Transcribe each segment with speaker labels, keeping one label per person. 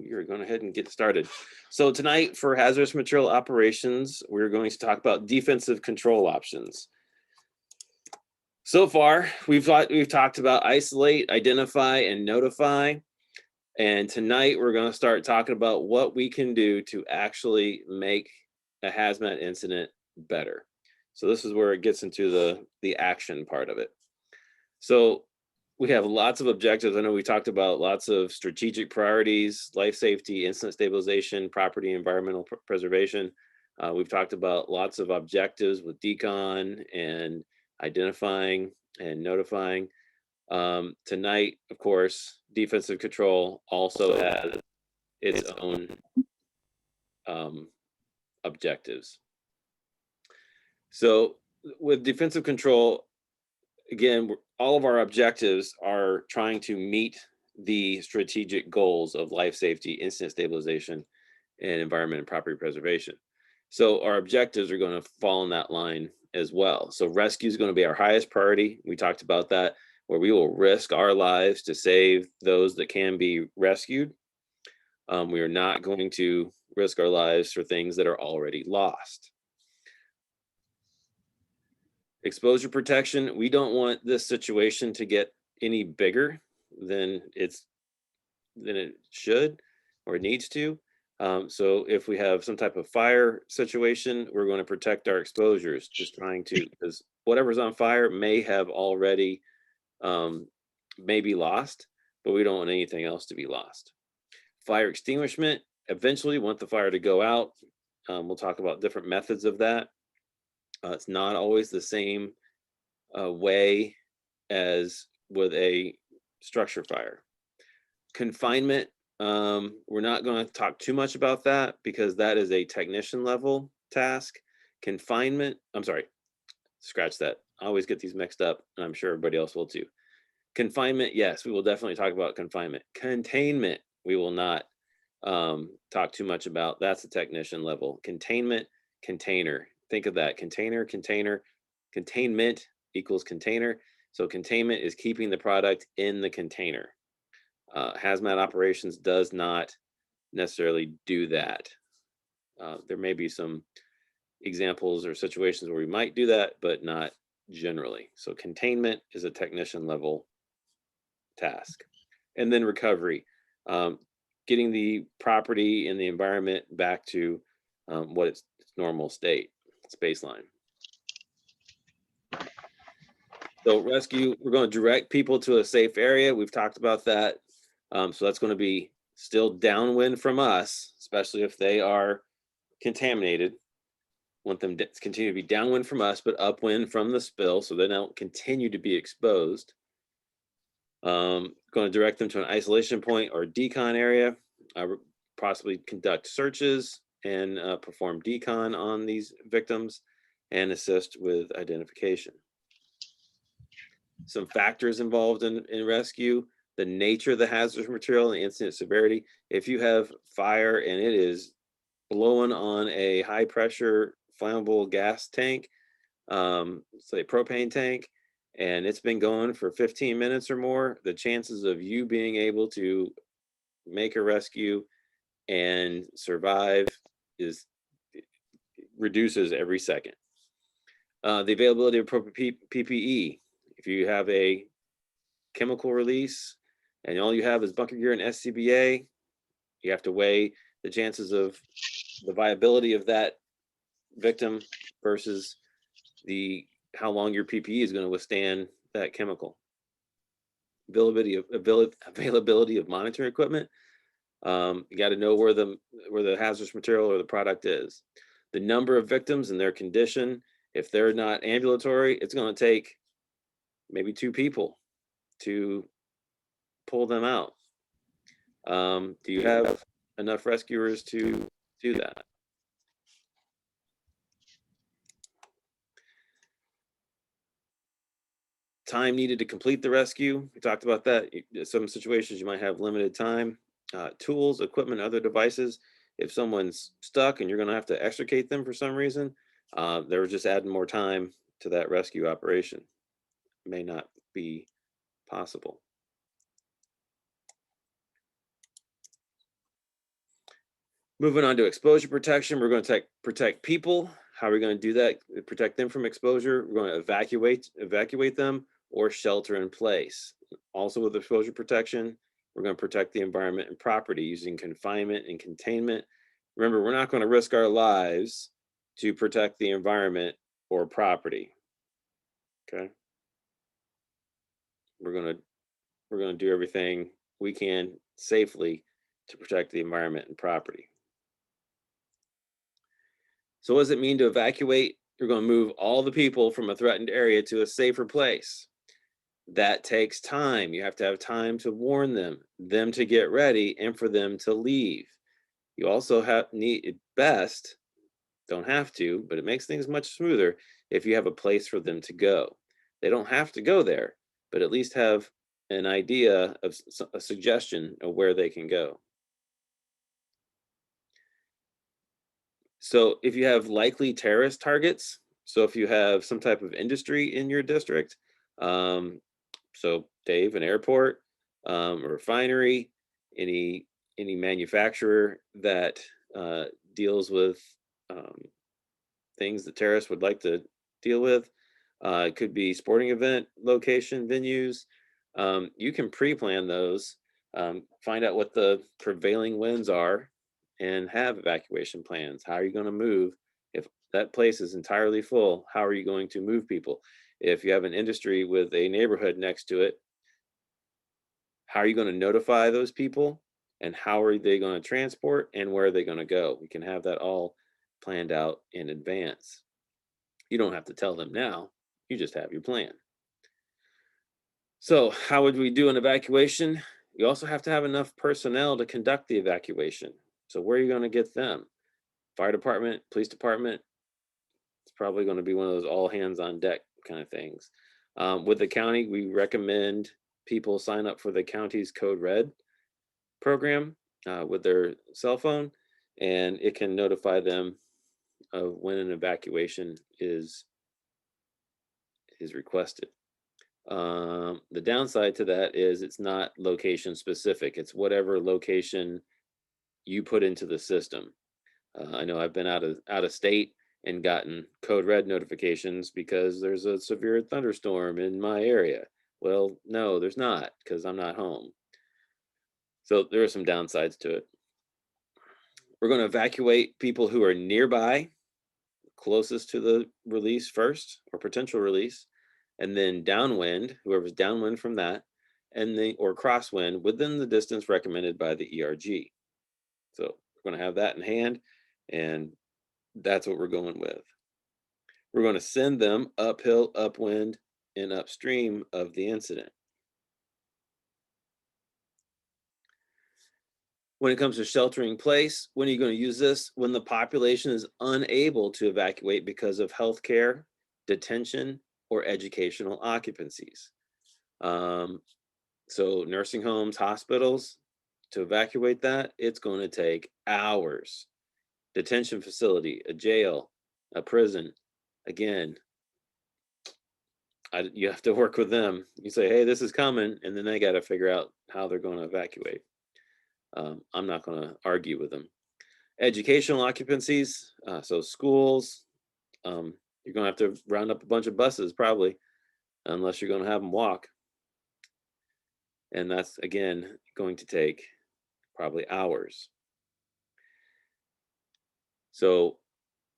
Speaker 1: we are going ahead and get started. So tonight for hazardous material operations, we're going to talk about defensive control options. So far, we've talked about isolate, identify, and notify. And tonight we're going to start talking about what we can do to actually make a hazmat incident better. So this is where it gets into the action part of it. So we have lots of objectives. I know we talked about lots of strategic priorities, life safety, incident stabilization, property, environmental preservation. We've talked about lots of objectives with decon and identifying and notifying. Tonight, of course, defensive control also has its own objectives. So with defensive control, again, all of our objectives are trying to meet the strategic goals of life safety, incident stabilization, and environment and property preservation. So our objectives are going to fall in that line as well. So rescue is going to be our highest priority. We talked about that, where we will risk our lives to save those that can be rescued. We are not going to risk our lives for things that are already lost. Exposure protection, we don't want this situation to get any bigger than it should or needs to. So if we have some type of fire situation, we're going to protect our exposures, just trying to, because whatever's on fire may have already may be lost, but we don't want anything else to be lost. Fire extinguishment, eventually want the fire to go out. We'll talk about different methods of that. It's not always the same way as with a structure fire. Confinement, we're not going to talk too much about that because that is a technician level task. Confinement, I'm sorry, scratch that. I always get these mixed up, and I'm sure everybody else will too. Confinement, yes, we will definitely talk about confinement. Containment, we will not talk too much about. That's a technician level. Containment, container. Think of that, container, container, containment equals container. So containment is keeping the product in the container. Hazmat operations does not necessarily do that. There may be some examples or situations where we might do that, but not generally. So containment is a technician level task. And then recovery, getting the property and the environment back to what its normal state. Baseline. So rescue, we're going to direct people to a safe area. We've talked about that. So that's going to be still downwind from us, especially if they are contaminated. Want them to continue to be downwind from us, but upwind from the spill, so they don't continue to be exposed. Going to direct them to an isolation point or decon area, possibly conduct searches and perform decon on these victims and assist with identification. Some factors involved in rescue, the nature of the hazardous material and the incident severity. If you have fire and it is blowing on a high pressure flammable gas tank, say propane tank, and it's been going for 15 minutes or more, the chances of you being able to make a rescue and survive reduces every second. The availability of appropriate PPE. If you have a chemical release and all you have is bunker gear and SCBA, you have to weigh the chances of the viability of that victim versus how long your PPE is going to withstand that chemical. Availability of monitoring equipment. You got to know where the hazardous material or the product is. The number of victims and their condition. If they're not ambulatory, it's going to take maybe 2 people to pull them out. Do you have enough rescuers to do that? Time needed to complete the rescue. We talked about that. Some situations you might have limited time. Tools, equipment, other devices. If someone's stuck and you're going to have to extricate them for some reason, they're just adding more time to that rescue operation. May not be possible. Moving on to exposure protection, we're going to protect people. How are we going to do that? Protect them from exposure. We're going to evacuate them or shelter in place. Also with exposure protection, we're going to protect the environment and property using confinement and containment. Remember, we're not going to risk our lives to protect the environment or property. Okay. We're going to do everything we can safely to protect the environment and property. So what does it mean to evacuate? You're going to move all the people from a threatened area to a safer place. That takes time. You have to have time to warn them to get ready, and for them to leave. You also need best, don't have to, but it makes things much smoother if you have a place for them to go. They don't have to go there, but at least have an idea of a suggestion of where they can go. So if you have likely terrorist targets, so if you have some type of industry in your district, so Dave, an airport, a refinery, any manufacturer that deals with things that terrorists would like to deal with, it could be sporting event location venues. You can pre-plan those, find out what the prevailing winds are, and have evacuation plans. How are you going to move? If that place is entirely full, how are you going to move people? If you have an industry with a neighborhood next to it, how are you going to notify those people? And how are they going to transport, and where are they going to go? We can have that all planned out in advance. You don't have to tell them now, you just have your plan. So how would we do an evacuation? You also have to have enough personnel to conduct the evacuation. So where are you going to get them? Fire department, police department? It's probably going to be one of those all hands on deck kind of things. With the county, we recommend people sign up for the county's Code Red program with their cell phone, and it can notify them of when an evacuation is requested. The downside to that is it's not location specific. It's whatever location you put into the system. I know I've been out of state and gotten Code Red notifications because there's a severe thunderstorm in my area. Well, no, there's not, because I'm not home. So there are some downsides to it. We're going to evacuate people who are nearby, closest to the release first, or potential release, and then downwind, whoever's downwind from that, or crosswind within the distance recommended by the ERG. So we're going to have that in hand, and that's what we're going with. We're going to send them uphill, upwind, and upstream of the incident. When it comes to sheltering place, when are you going to use this? When the population is unable to evacuate because of healthcare, detention, or educational occupancies. So nursing homes, hospitals, to evacuate that, it's going to take hours. Detention facility, a jail, a prison, again, you have to work with them. You say, hey, this is coming, and then they got to figure out how they're going to evacuate. I'm not going to argue with them. Educational occupancies, so schools, you're going to have to round up a bunch of buses probably, unless you're going to have them walk. And that's, again, going to take probably hours. So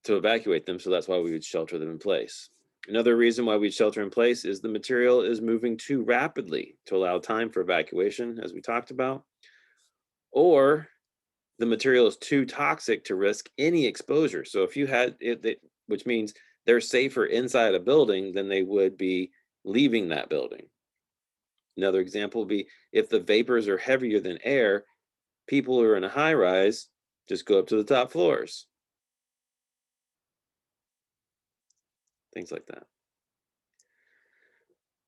Speaker 1: to evacuate them, so that's why we would shelter them in place. Another reason why we'd shelter in place is the material is moving too rapidly to allow time for evacuation, as we talked about, or the material is too toxic to risk any exposure. So if you had it, which means they're safer inside a building than they would be leaving that building. Another example would be if the vapors are heavier than air, people who are in a high rise just go up to the top floors. Things like that.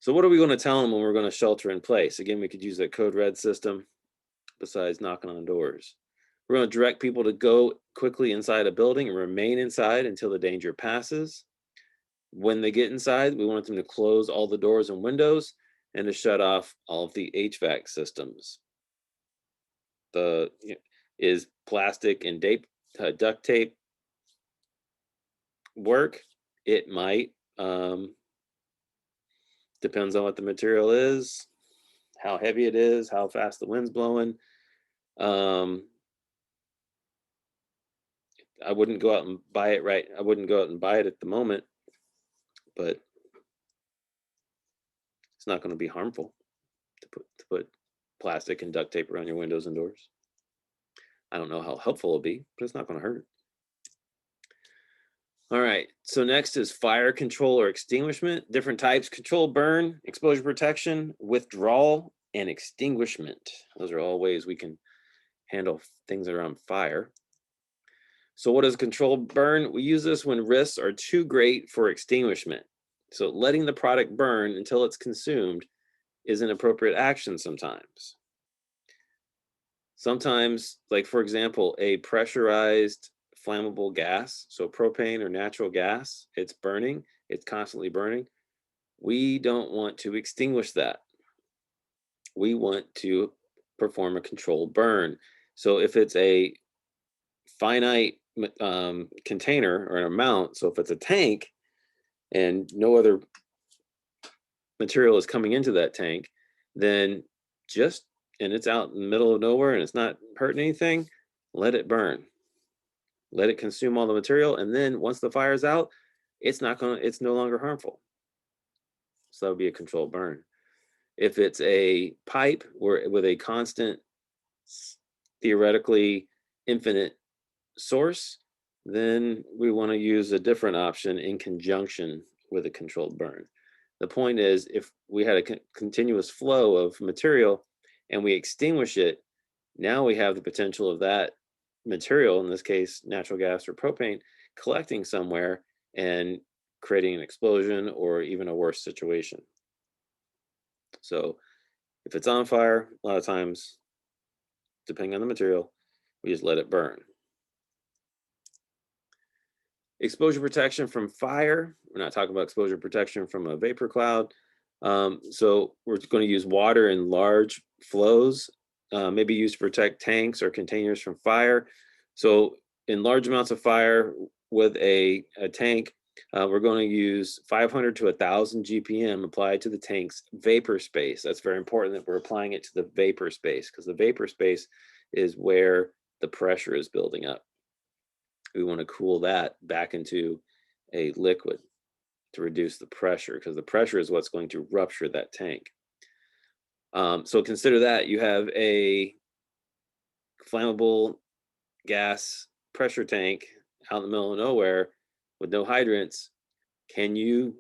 Speaker 1: So what are we going to tell them when we're going to shelter in place? Again, we could use that Code Red system besides knocking on doors. We're going to direct people to go quickly inside a building and remain inside until the danger passes. When they get inside, we want them to close all the doors and windows and to shut off all of the HVAC systems. Is plastic and duct tape work? It might. Depends on what the material is, how heavy it is, how fast the wind's blowing. I wouldn't go out and buy it I wouldn't go out and buy it at the moment, but it's not going to be harmful to put plastic and duct tape around your windows and doors. I don't know how helpful it'll be, but it's not going to hurt. All right, so next is fire control or extinguishment. Different types: control, burn, exposure protection, withdrawal, and extinguishment. Those are all ways we can handle things that are on fire. So what is control burn? We use this when risks are too great for extinguishment. So letting the product burn until it's consumed is an appropriate action sometimes. Sometimes, like for example, a pressurized flammable gas, so propane or natural gas, it's burning, it's constantly burning. We don't want to extinguish that. We want to perform a controlled burn. So if it's a finite container or an amount, so if it's a tank and no other material is coming into that tank, then and it's out in the middle of nowhere and it's not hurting anything, let it burn. Let it consume all the material, and then once the fire's out, it's no longer harmful. So that would be a controlled burn. If it's a pipe with a constant, theoretically infinite source, then we want to use a different option in conjunction with a controlled burn. The point is, if we had a continuous flow of material and we extinguish it, now we have the potential of that material, in this case natural gas or propane, collecting somewhere and creating an explosion or even a worse situation. So if it's on fire, a lot of times, depending on the material, we just let it burn. Exposure protection from fire. We're not talking about exposure protection from a vapor cloud. So we're going to use water in large flows, maybe used to protect tanks or containers from fire. So in large amounts of fire with a tank, we're going to use 500 to 1,000 GPM applied to the tank's vapor space. That's very important that we're applying it to the vapor space, because the vapor space is where the pressure is building up. We want to cool that back into a liquid to reduce the pressure, because the pressure is what's going to rupture that tank. So consider that you have a flammable gas pressure tank out in the middle of nowhere with no hydrants. Can you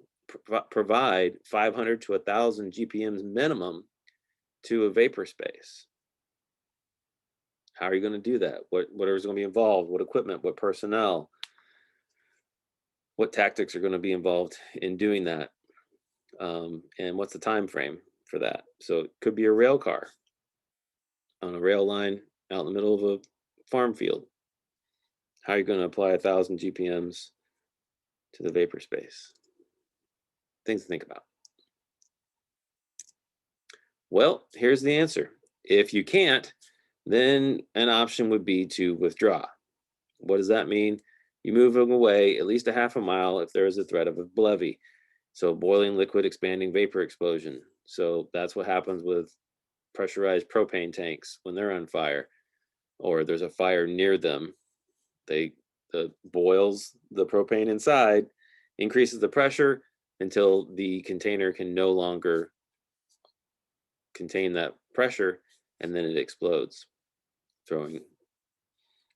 Speaker 1: provide 500 to 1,000 GPMs minimum to a vapor space? How are you going to do that? Whatever's going to be involved, what equipment, what personnel, what tactics are going to be involved in doing that, and what's the time frame for that? So it could be a rail car on a rail line out in the middle of a farm field. How are you going to apply 1,000 GPMs to the vapor space? Things to think about. Well, here's the answer. If you can't, then an option would be to withdraw. What does that mean? You move them away at least a half a mile if there is a threat of a BLEVE. So boiling liquid expanding vapor explosion. So that's what happens with pressurized propane tanks when they're on fire, or there's a fire near them. The boils the propane inside, increases the pressure until the container can no longer contain that pressure, and then it explodes, throwing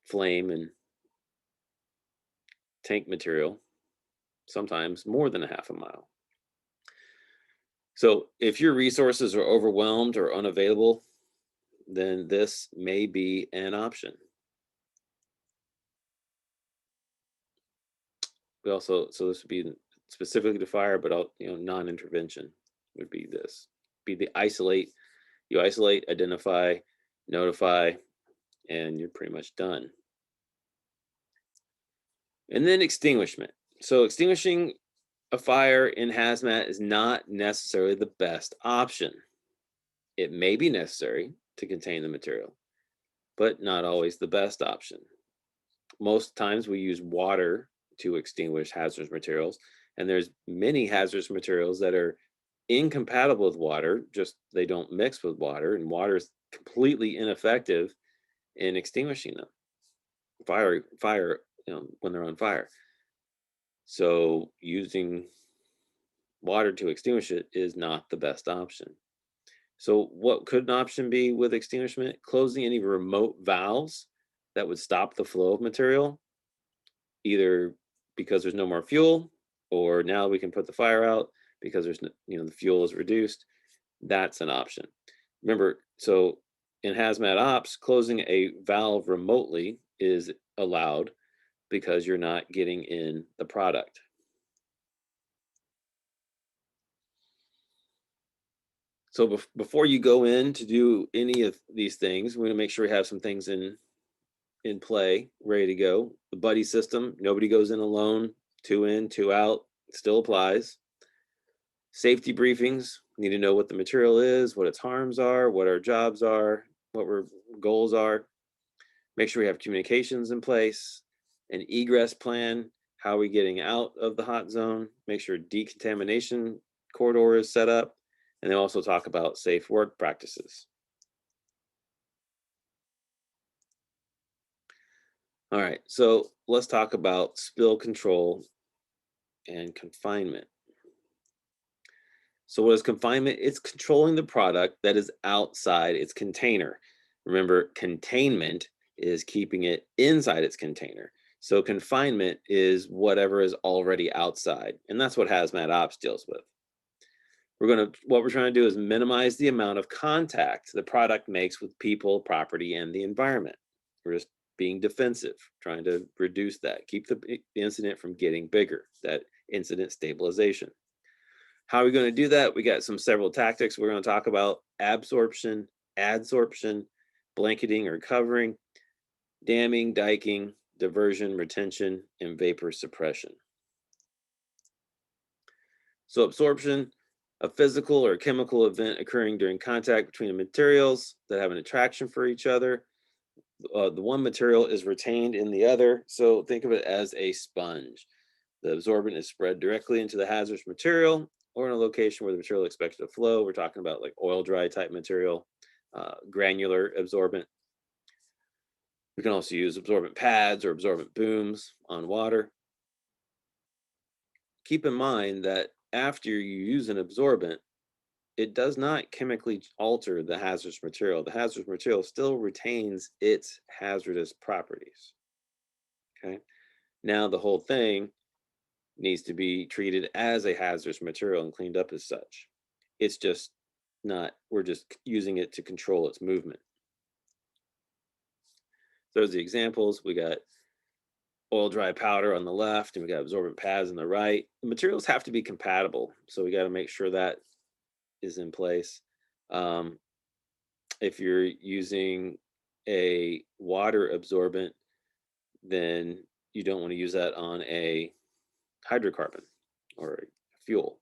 Speaker 1: flame and tank material, sometimes more than a half a mile. So if your resources are overwhelmed or unavailable, then this may be an option. We also, so this would be specifically to fire, but non-intervention would be this. Be the isolate. You isolate, identify, notify, and you're pretty much done. And then extinguishment. So extinguishing a fire in hazmat is not necessarily the best option. It may be necessary to contain the material, but not always the best option. Most times we use water to extinguish hazardous materials, and there's many hazardous materials that are incompatible with water, just they don't mix with water, and water is completely ineffective in extinguishing them. Fire, when they're on fire. So using water to extinguish it is not the best option. So what could an option be with extinguishment? Closing any remote valves that would stop the flow of material, either because there's no more fuel, or now we can put the fire out because there's the fuel is reduced. That's an option. Remember, so in hazmat ops, closing a valve remotely is allowed because you're not getting in the product. So before you go in to do any of these things, we want to make sure we have some things in play, ready to go. The buddy system, nobody goes in alone, 2 in, 2 out, still applies. Safety briefings, need to know what the material is, what its harms are, what our jobs are, what our goals are. Make sure we have communications in place, an egress plan, how are we getting out of the hot zone, make sure decontamination corridor is set up, and then also talk about safe work practices. All right, so let's talk about spill control and confinement. So what is confinement? It's controlling the product that is outside its container. Remember, containment is keeping it inside its container. So confinement is whatever is already outside, and that's what hazmat ops deals with. What we're trying to do is minimize the amount of contact the product makes with people, property, and the environment. We're just being defensive, trying to reduce that, keep the incident from getting bigger, that incident stabilization. How are we going to do that? We got several tactics. We're going to talk about absorption, adsorption, blanketing or covering, damming, diking, diversion, retention, and vapor suppression. So absorption, a physical or chemical event occurring during contact between materials that have an attraction for each other. The one material is retained in the other. So think of it as a sponge. The absorbent is spread directly into the hazardous material or in a location where the material is expected to flow. We're talking about like oil dry type material, granular absorbent. We can also use absorbent pads or absorbent booms on water. Keep in mind that after you use an absorbent, it does not chemically alter the hazardous material. The hazardous material still retains its hazardous properties. Okay. Now the whole thing needs to be treated as a hazardous material and cleaned up as such. It's just not, we're just using it to control its movement. Those are the examples. We got oil dry powder on the left and we got absorbent pads on the right. The materials have to be compatible, so we got to make sure that is in place. If you're using a water absorbent, then you don't want to use that on a hydrocarbon or a fuel.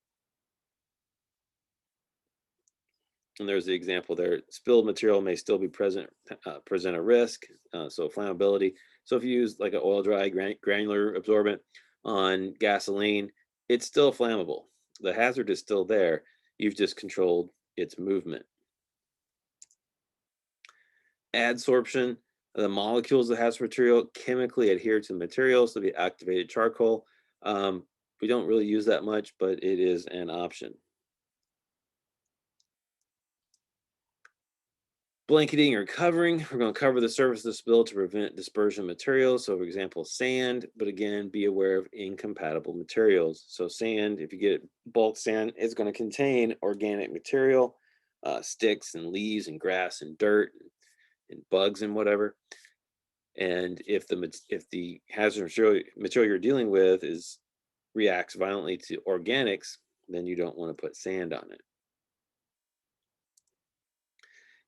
Speaker 1: And there's the example there. Spilled material may still be present a risk, so flammability. So if you use like an oil dry granular absorbent on gasoline, it's still flammable. The hazard is still there. You've just controlled its movement. Adsorption, the molecules of the hazardous material chemically adhere to the material, so the activated charcoal. We don't really use that much, but it is an option. Blanketing or covering, we're going to cover the surface of the spill to prevent dispersion of materials. So for example, sand, but again, be aware of incompatible materials. So sand, if you get bulk sand, it's going to contain organic material, sticks and leaves and grass and dirt and bugs and whatever. And if the hazardous material you're dealing with reacts violently to organics, then you don't want to put sand on it.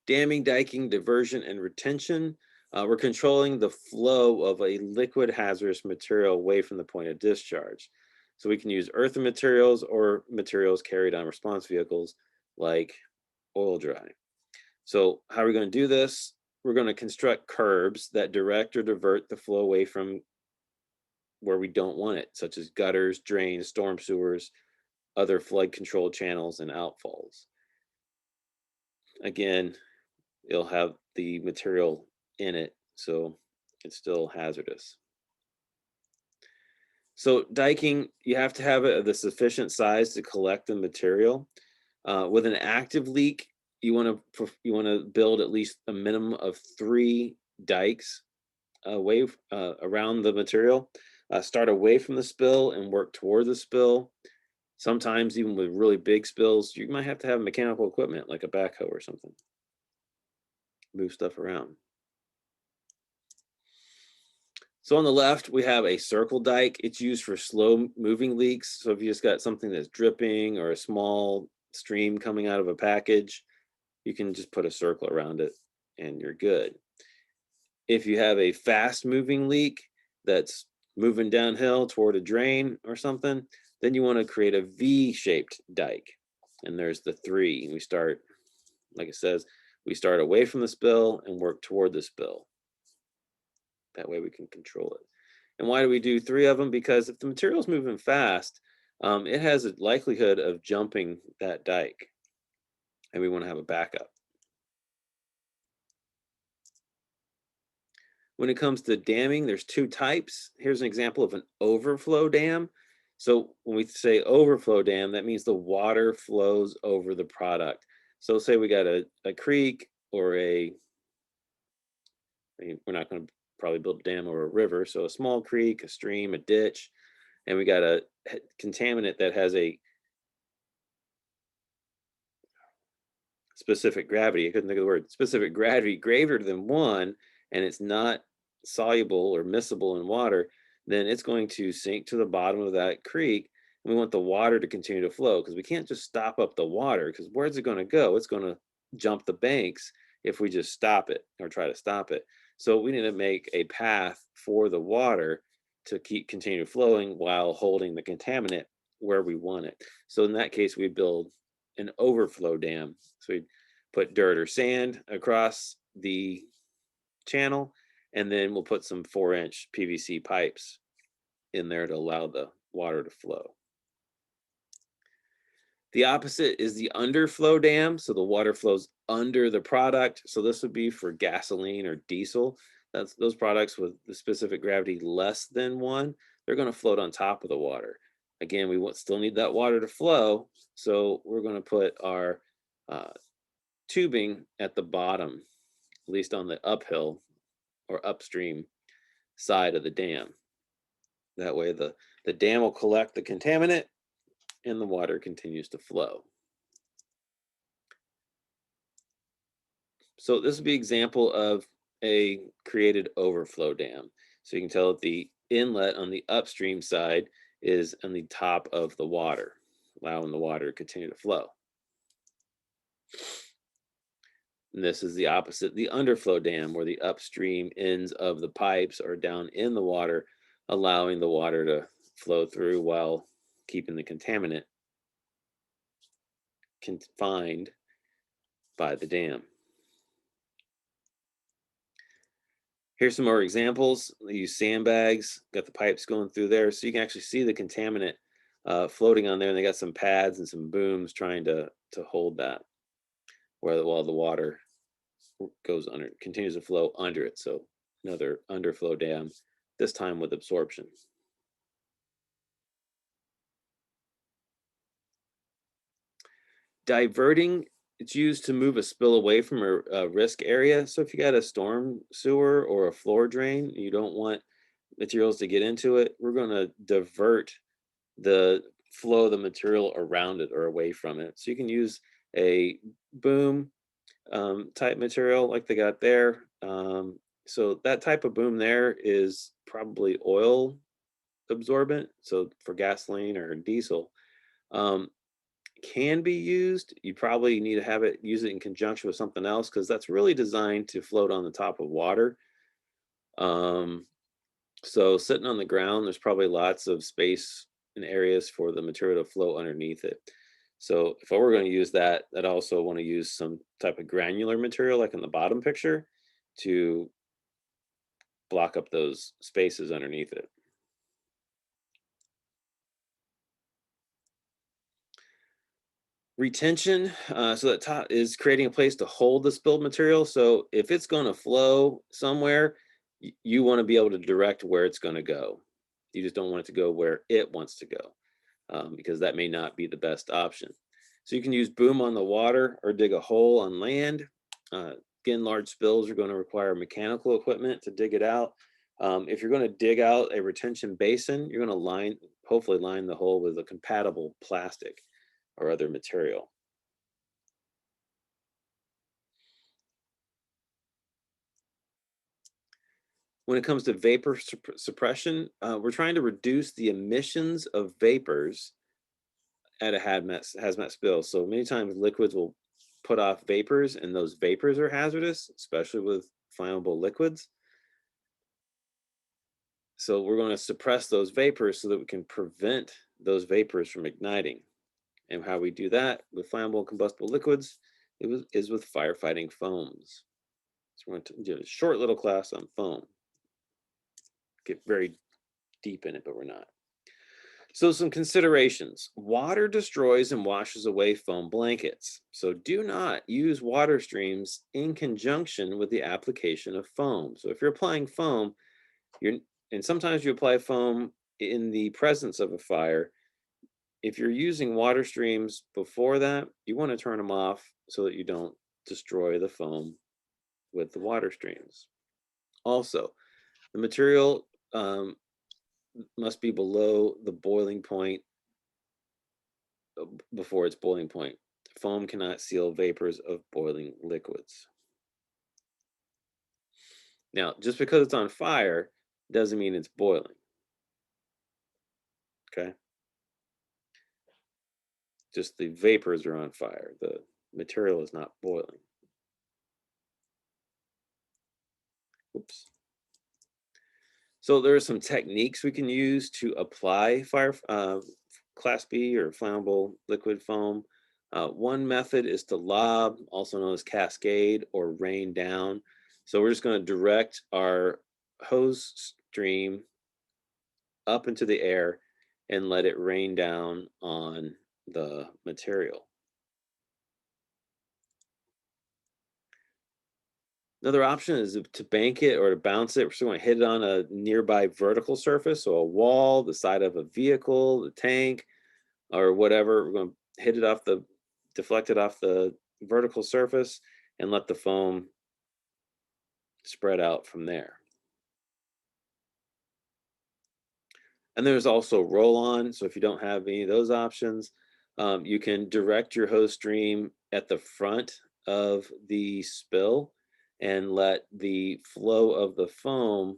Speaker 1: Damming, diking, diversion, and retention. We're controlling the flow of a liquid hazardous material away from the point of discharge. So we can use earthen materials or materials carried on response vehicles like oil dry. So how are we going to do this? we're going to construct curbs that direct or divert the flow away from where we don't want it, such as gutters, drains, storm sewers, other flood control channels, and outfalls. Again, it'll have the material in it, so it's still hazardous. So diking, you have to have it of the sufficient size to collect the material. With an active leak, you want to build at least a minimum of 3 dikes away around the material. Start away from the spill and work toward the spill. Sometimes even with really big spills, you might have to have mechanical equipment like a backhoe or something. Move stuff around. So on the left, we have a circle dike. It's used for slow moving leaks. So if you just got something that's dripping or a small stream coming out of a package, you can just put a circle around it and you're good. If you have a fast moving leak that's moving downhill toward a drain or something, then you want to create a V-shaped dike. And there's the 3. We start, like it says, we start away from the spill and work toward the spill. That way we can control it. And why do we do 3 of them? Because if the material's moving fast, it has a likelihood of jumping that dike. And we want to have a backup. When it comes to damming, there's 2 types. Here's an example of an overflow dam. So when we say overflow dam, that means the water flows over the product. So say we got a creek or we're not going to probably build a dam over a river. So a small creek, a stream, a ditch, and we got a contaminant that has a specific gravity. I couldn't think of the word. Specific gravity greater than 1, and it's not soluble or miscible in water, then it's going to sink to the bottom of that creek. And we want the water to continue to flow because we can't just stop up the water, because where's it going to go? It's going to jump the banks if we just stop it or try to stop it. So we need to make a path for the water to continue flowing while holding the contaminant where we want it. So in that case, we build an overflow dam. So we put dirt or sand across the channel, and then we'll put some 4-inch PVC pipes in there to allow the water to flow. The opposite is the underflow dam. So the water flows under the product. So this would be for gasoline or diesel. That's those products with the specific gravity less than 1. They're going to float on top of the water. Again, we still need that water to flow. So we're going to put our tubing at the bottom, at least on the uphill or upstream side of the dam. That way the dam will collect the contaminant and the water continues to flow. So this would be an example of a created overflow dam. So you can tell that the inlet on the upstream side is on the top of the water, allowing the water to continue to flow. And this is the opposite, the underflow dam, where the upstream ends of the pipes are down in the water, allowing the water to flow through while keeping the contaminant confined by the dam. Here's some more examples. They use sandbags, got the pipes going through there, so you can actually see the contaminant floating on there, and they got some pads and some booms trying to hold that while the water goes under, continues to flow under it. So another underflow dam, this time with absorption. Diverting, it's used to move a spill away from a risk area. So if you got a storm sewer or a floor drain, you don't want materials to get into it, we're going to divert the flow of the material around it or away from it. So you can use a boom type material like they got there. So that type of boom there is probably oil absorbent. So for gasoline or diesel, can be used. You probably need to use it in conjunction with something else, because that's really designed to float on the top of water. So sitting on the ground, there's probably lots of space and areas for the material to flow underneath it. So if I were going to use that, I'd also want to use some type of granular material like in the bottom picture to block up those spaces underneath it. Retention, so that top is creating a place to hold the spilled material. So if it's going to flow somewhere, you want to be able to direct where it's going to go. You just don't want it to go where it wants to go, because that may not be the best option. So you can use boom on the water or dig a hole on land. Again, large spills are going to require mechanical equipment to dig it out. If you're going to dig out a retention basin, you're going to hopefully line the hole with a compatible plastic or other material. When it comes to vapor suppression, we're trying to reduce the emissions of vapors at a hazmat spill. So many times liquids will put off vapors, and those vapors are hazardous, especially with flammable liquids. So we're going to suppress those vapors so that we can prevent those vapors from igniting. And how we do that with flammable and combustible liquids is with firefighting foams. So we're going to do a short little class on foam. Get very deep in it, but we're not. So some considerations. Water destroys and washes away foam blankets. So do not use water streams in conjunction with the application of foam. So if you're applying foam, and sometimes you apply foam in the presence of a fire, if you're using water streams before that, you want to turn them off so that you don't destroy the foam with the water streams. Also, the material must be below the boiling point before its boiling point. Foam cannot seal vapors of boiling liquids. Now, just because it's on fire doesn't mean it's boiling. Okay? Just the vapors are on fire. The material is not boiling. Oops. So there are some techniques we can use to apply Class B or flammable liquid foam. One method is to lob, also known as cascade or rain down. So we're just going to direct our hose stream up into the air and let it rain down on the material. Another option is to bank it or to bounce it. We're still going to hit it on a nearby vertical surface, so a wall, the side of a vehicle, the tank, or whatever. We're going to hit it deflect it off the vertical surface and let the foam spread out from there. And there's also roll on. So if you don't have any of those options, you can direct your hose stream at the front of the spill and let the flow of the foam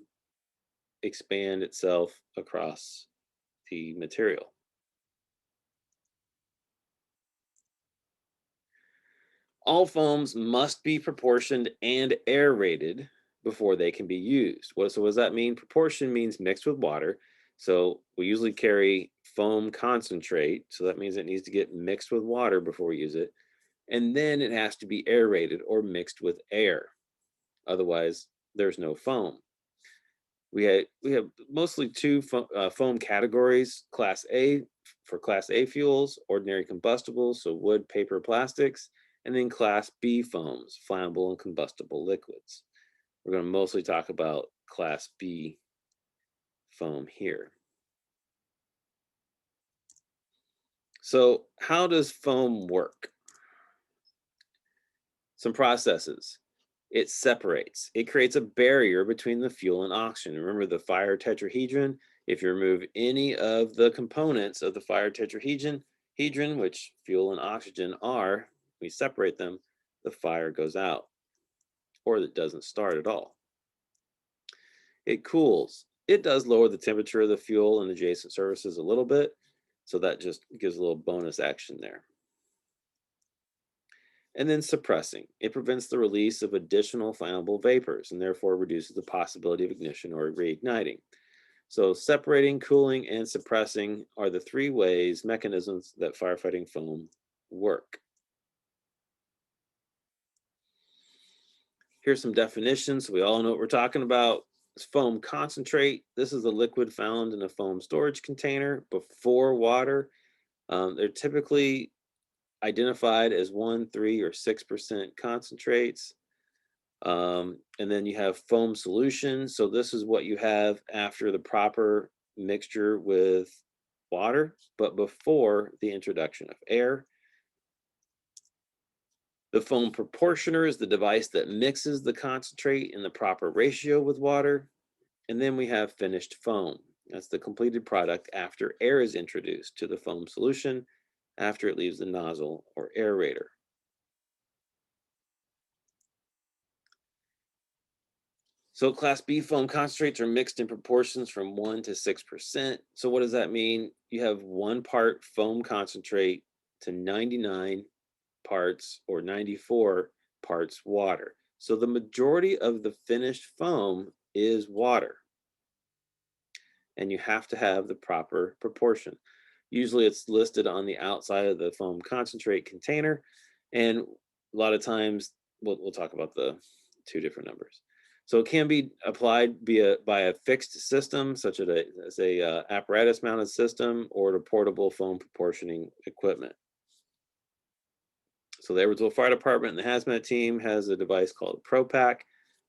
Speaker 1: expand itself across the material. All foams must be proportioned and aerated before they can be used. So what does that mean? Proportion means mixed with water. So we usually carry foam concentrate. So that means it needs to get mixed with water before we use it. And then it has to be aerated or mixed with air. Otherwise, there's no foam. We have mostly two foam categories: Class A for Class A fuels, ordinary combustibles, so wood, paper, plastics, and then Class B foams, flammable and combustible liquids. We're going to mostly talk about Class B foam here. So how does foam work? Some processes. It separates. It creates a barrier between the fuel and oxygen. Remember the fire tetrahedron? If you remove any of the components of the fire tetrahedron, which fuel and oxygen are, we separate them, the fire goes out, or it doesn't start at all. It cools. It does lower the temperature of the fuel and adjacent surfaces a little bit, so that just gives a little bonus action there. And then suppressing. It prevents the release of additional flammable vapors and therefore reduces the possibility of ignition or reigniting. So separating, cooling, and suppressing are the three mechanisms that firefighting foam work. Here's some definitions so we all know what we're talking about. It's foam concentrate. This is a liquid found in a foam storage container before water. They're typically identified as 1, 3, or 6% concentrates. And then you have foam solution. So this is what you have after the proper mixture with water, but before the introduction of air. The foam proportioner is the device that mixes the concentrate in the proper ratio with water. And then we have finished foam. That's the completed product after air is introduced to the foam solution after it leaves the nozzle or aerator. So class B foam concentrates are mixed in proportions from 1 to 6%. So what does that mean? You have 1 part foam concentrate to 99 parts or 94 parts water. So the majority of the finished foam is water. And you have to have the proper proportion. Usually it's listed on the outside of the foam concentrate container. And a lot of times, we'll talk about the 2 different numbers. So it can be applied by a fixed system, such as a apparatus mounted system or a portable foam proportioning equipment. So the Edwardsville Fire Department and the hazmat team has a device called ProPack,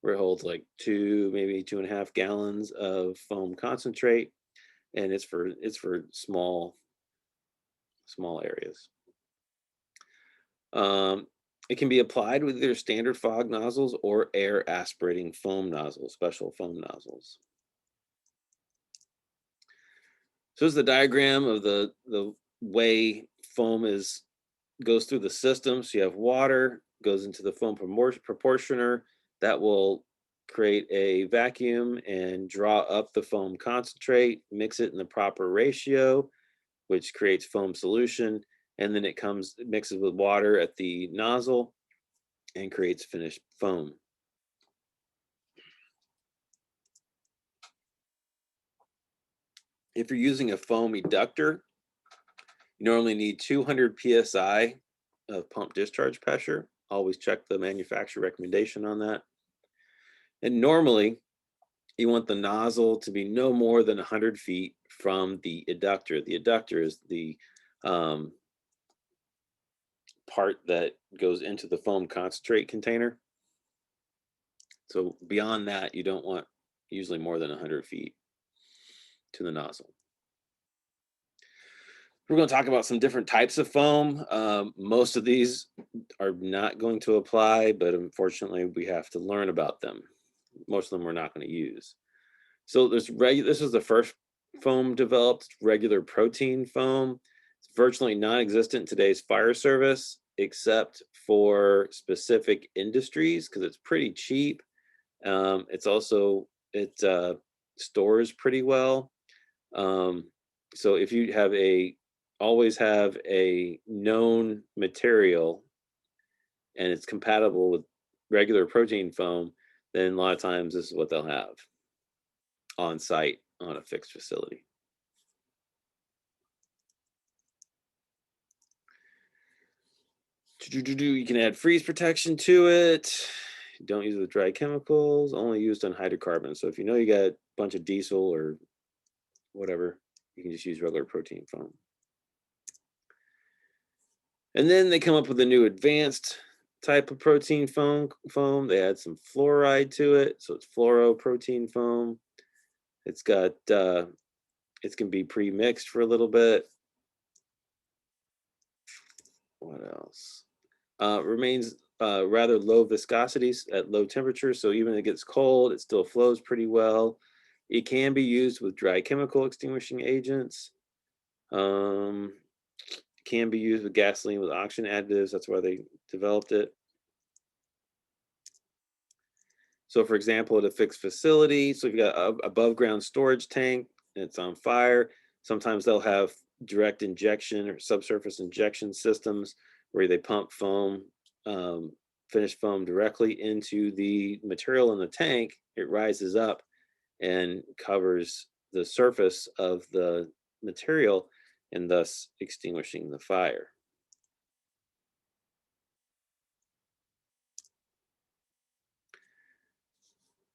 Speaker 1: where it holds like 2, maybe 2.5 gallons of foam concentrate, and it's for small areas. It can be applied with either standard fog nozzles or air aspirating foam nozzles, special foam nozzles. So this is the diagram of the way foam goes through the system. So you have water, goes into the foam proportioner that will create a vacuum and draw up the foam concentrate, mix it in the proper ratio, which creates foam solution. And then it mixes with water at the nozzle and creates finished foam. If you're using a foam Adductor, you normally need 200 PSI of pump discharge pressure. Always check the manufacturer recommendation on that. And normally, you want the nozzle to be no more than 100 feet from the Adductor. The Adductor is the part that goes into the foam concentrate container. So beyond that, you don't want usually more than 100 feet to the nozzle. We're going to talk about some different types of foam. Most of these are not going to apply, but unfortunately we have to learn about them. Most of them we're not going to use. So this is the first foam developed, regular protein foam. It's virtually non-existent in today's fire service, except for specific industries because it's pretty cheap. It's also, it stores pretty well. So if you always have a known material and it's compatible with regular protein foam, then a lot of times this is what they'll have on site on a fixed facility. You can add freeze protection to it. Don't use it with dry chemicals, only used on hydrocarbons. So if you know you got a bunch of diesel or whatever, you can just use regular protein foam. And then they come up with a new advanced type of protein foam. They add some fluoride to it, so it's fluoro protein foam. It's got it can be pre-mixed for a little bit. What else? Remains rather low viscosities at low temperatures, so even if it gets cold, it still flows pretty well. It can be used with dry chemical extinguishing agents. Can be used with gasoline with oxygen additives. That's why they developed it. So for example, at a fixed facility, so if you got a above ground storage tank and it's on fire, sometimes they'll have direct injection or subsurface injection systems where they pump foam, finished foam directly into the material in the tank. It rises up and covers the surface of the material and thus extinguishing the fire.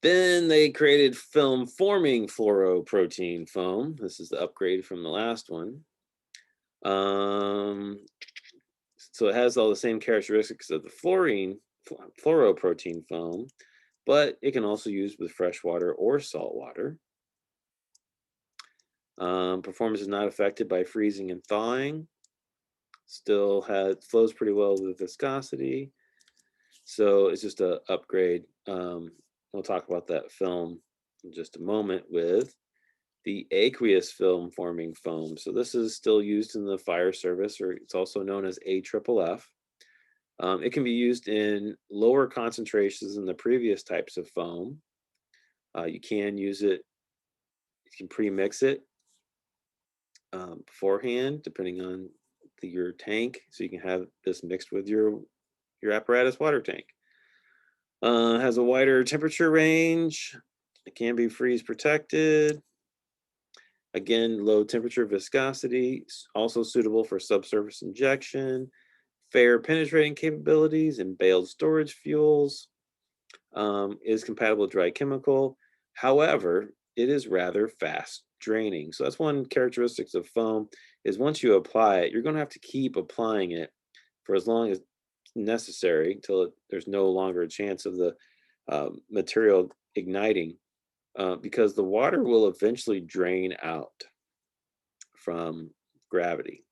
Speaker 1: Then they created film-forming fluoroprotein foam. This is the upgrade from the last one. So it has all the same characteristics of the fluoroprotein foam, but it can also use with fresh water or salt water. Performance is not affected by freezing and thawing. Still flows pretty well with viscosity. So it's just an upgrade. We'll talk about that film in just a moment with the aqueous film forming foam. So this is still used in the fire service, or it's also known as AFFF. It can be used in lower concentrations than the previous types of foam. You can use it, you can pre-mix it beforehand, depending on your tank. So you can have this mixed with your apparatus water tank. Has a wider temperature range. It can be freeze protected. Again, low temperature viscosity, also suitable for subsurface injection, fair penetrating capabilities and baled storage fuels, is compatible with dry chemical. However, it is rather fast draining. So that's one characteristic of foam, is once you apply it, you're going to have to keep applying it for as long as necessary until there's no longer a chance of the material igniting, because the water will eventually drain out from gravity.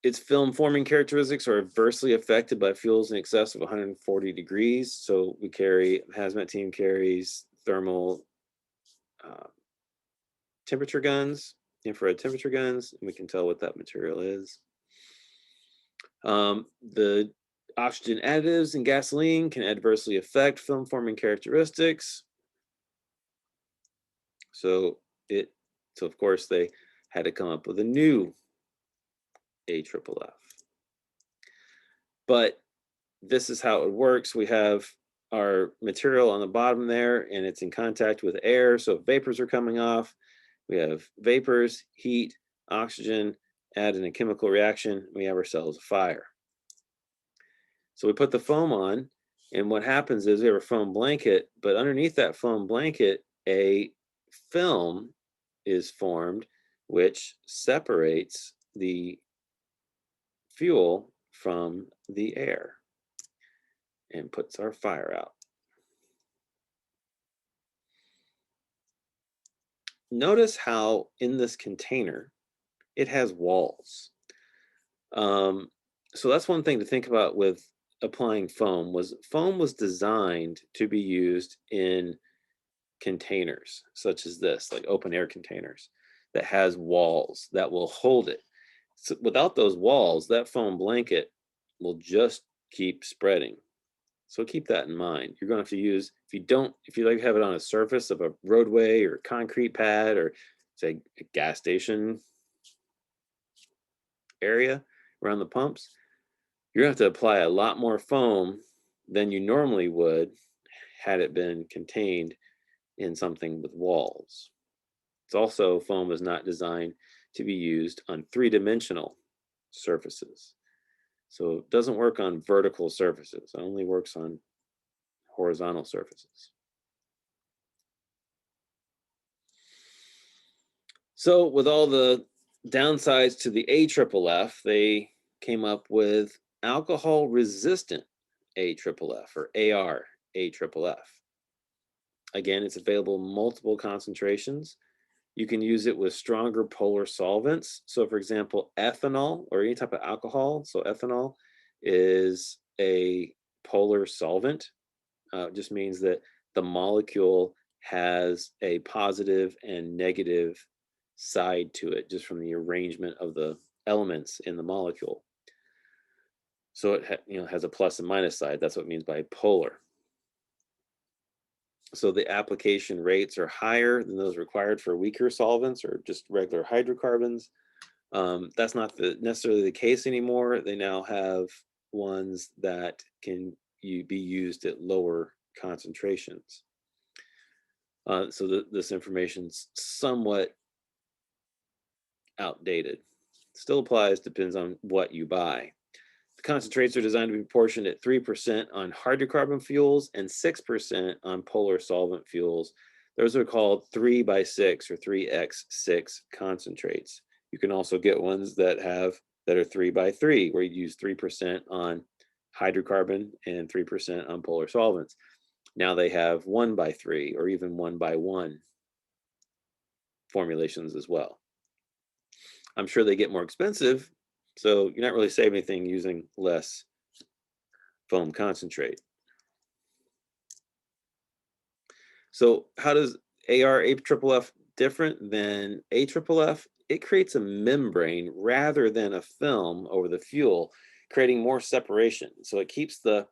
Speaker 1: Its film forming characteristics are adversely affected by fuels in excess of 140 degrees. So hazmat team carries thermal temperature guns, infrared temperature guns, and we can tell what that material is. The oxygen additives in gasoline can adversely affect film forming characteristics. So of course they had to come up with a new AFFF. But this is how it works. We have our material on the bottom there, and it's in contact with air, so vapors are coming off. We have vapors, heat, oxygen, add in a chemical reaction, we have ourselves a fire. So we put the foam on, and what happens is we have a foam blanket, but underneath that foam blanket, a film is formed which separates the fuel from the air and puts our fire out. Notice how in this container it has walls. So that's one thing to think about with applying foam. Foam was designed to be used in containers such as this, like open air containers that has walls that will hold it. So without those walls, that foam blanket will just keep spreading. So keep that in mind. You're going to have to use, if you like to have it on a surface of a roadway or concrete pad or say a gas station area around the pumps, you're going to have to apply a lot more foam than you normally would had it been contained in something with walls. It's also, foam is not designed to be used on three-dimensional surfaces. So it doesn't work on vertical surfaces. It only works on horizontal surfaces. So with all the downsides to the AFFF, they came up with alcohol-resistant AFFF, or AR AFFF. Again, it's available in multiple concentrations. You can use it with stronger polar solvents. So for example, ethanol or any type of alcohol. So ethanol is a polar solvent. It just means that the molecule has a positive and negative side to it, just from the arrangement of the elements in the molecule. So it has a plus and minus side. That's what it means by polar. So the application rates are higher than those required for weaker solvents or just regular hydrocarbons. That's not necessarily the case anymore. They now have ones that can be used at lower concentrations. So this information's somewhat outdated. Still applies, depends on what you buy. The concentrates are designed to be proportioned at 3% on hydrocarbon fuels and 6% on polar solvent fuels. Those are called 3x6 or 3x6 concentrates. You can also get ones that are 3x3, where you use 3% on hydrocarbon and 3% on polar solvents. Now they have 1x3 or even 1x1 formulations as well. I'm sure they get more expensive, so you're not really saving anything using less foam concentrate. So how does AR-AFFF different than AFFF? It creates a membrane rather than a film over the fuel, creating more separation. So it keeps the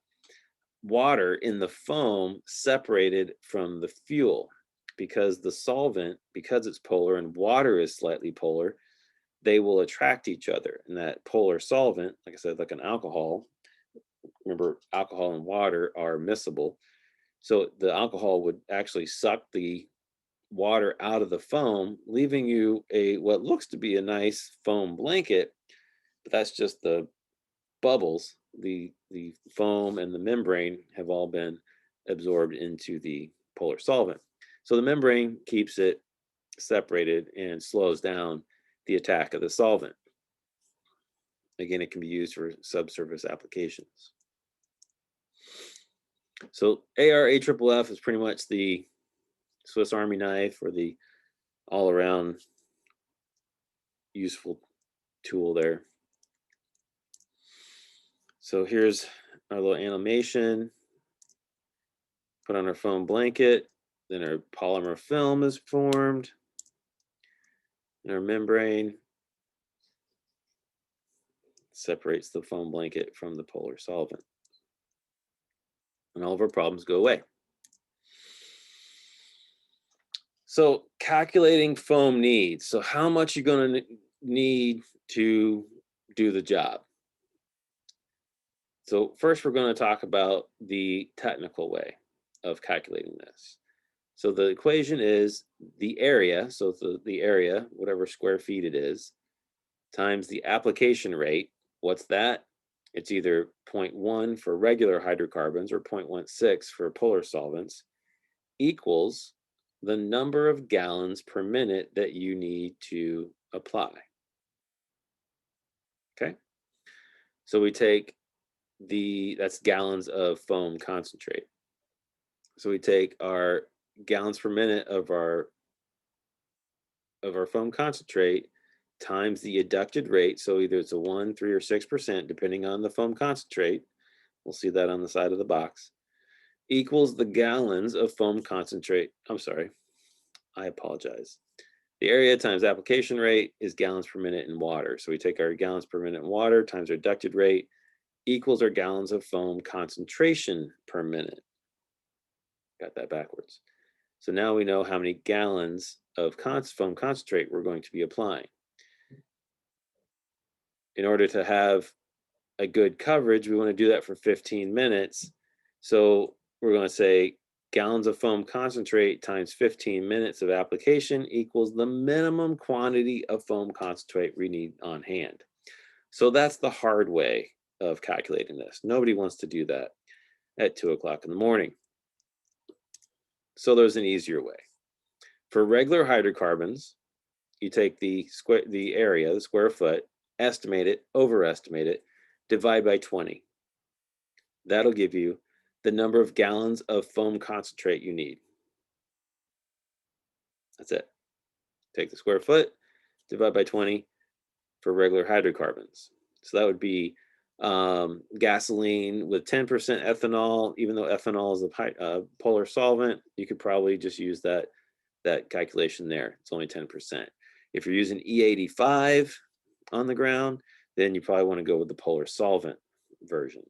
Speaker 1: water in the foam separated from the fuel, because the solvent, because it's polar and water is slightly polar, they will attract each other. And that polar solvent, like I said, like an alcohol, remember alcohol and water are miscible. So the alcohol would actually suck the water out of the foam, leaving you what looks to be a nice foam blanket, but that's just the bubbles. The foam and the membrane have all been absorbed into the polar solvent. So the membrane keeps it separated and slows down the attack of the solvent. Again, it can be used for subsurface applications. So AR-AFFF is pretty much the Swiss Army knife, or the all-around useful tool there. So here's our little animation. Put on our foam blanket, then our polymer film is formed, and our membrane separates the foam blanket from the polar solvent. And all of our problems go away. So calculating foam needs. So how much you're going to need to do the job. So first we're going to talk about the technical way of calculating this. So the equation is the area, so the area, whatever square feet it is, times the application rate. What's that? It's either 0.1 for regular hydrocarbons or 0.16 for polar solvents, equals the number of gallons per minute that you need to apply. Okay, so we take that's gallons of foam concentrate. So we take our gallons per minute of our foam concentrate times the adducted rate. So either it's a 1, 3, or 6%, depending on the foam concentrate. We'll see that on the side of the box. Equals the gallons of foam concentrate. I'm sorry, I apologize. The area times application rate is gallons per minute in water. So we take our gallons per minute in water times our adducted rate equals our gallons of foam concentration per minute. Got that backwards. So now we know how many gallons of foam concentrate we're going to be applying. In order to have a good coverage, we want to do that for 15 minutes. So we're going to say gallons of foam concentrate times 15 minutes of application equals the minimum quantity of foam concentrate we need on hand. So that's the hard way of calculating this. Nobody wants to do that at 2 o'clock in the morning. So there's an easier way. For regular hydrocarbons, you take the area, the square foot, estimate it, overestimate it, divide by 20. That'll give you the number of gallons of foam concentrate you need. That's it. Take the square foot, divide by 20 for regular hydrocarbons. So that would be gasoline with 10% ethanol. Even though ethanol is a polar solvent, you could probably just use that calculation there. It's only 10%. If you're using E85 on the ground, then you probably want to go with the polar solvent version.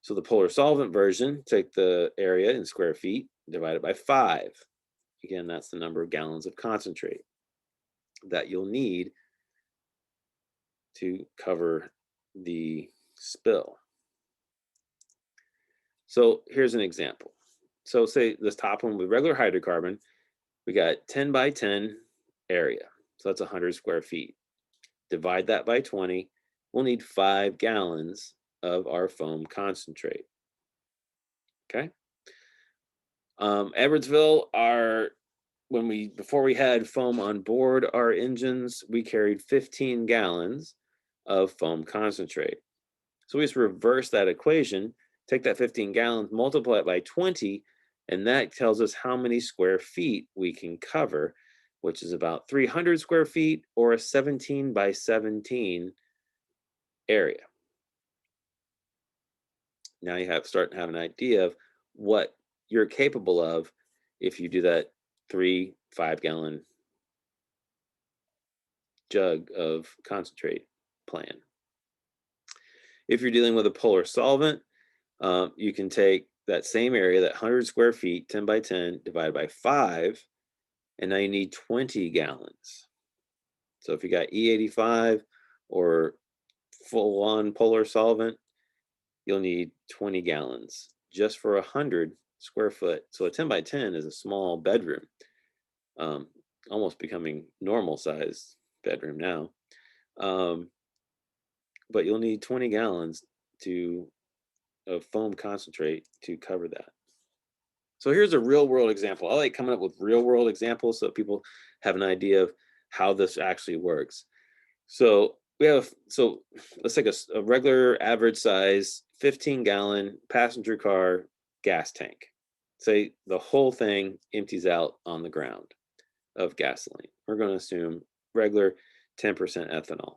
Speaker 1: So the polar solvent version, take the area in square feet, divide it by 5. Again, that's the number of gallons of concentrate that you'll need to cover the spill. So here's an example. So say this top one with regular hydrocarbon, we got 10 by 10 area. So that's 100 square feet. Divide that by 20. We'll need 5 gallons of our foam concentrate. Okay. Edwardsville, before we had foam on board our engines, we carried 15 gallons of foam concentrate. So we just reverse that equation, take that 15 gallons, multiply it by 20, and that tells us how many square feet we can cover, which is about 300 square feet or a 17 by 17 area. Now you start to have an idea of what you're capable of if you do that 3 5-gallon jug of concentrate plan. If you're dealing with a polar solvent, you can take that same area, that 100 square feet, 10 by 10, divided by 5, and now you need 20 gallons. So if you got E85 or full-on polar solvent, you'll need 20 gallons just for 100 square foot. So a 10 by 10 is a small bedroom, almost becoming normal size bedroom now. But you'll need 20 gallons of foam concentrate to cover that. So here's a real world example. I like coming up with real world examples so people have an idea of how this actually works. So let's take a regular average size 15-gallon passenger car gas tank. Say the whole thing empties out on the ground of gasoline. We're going to assume regular 10% ethanol.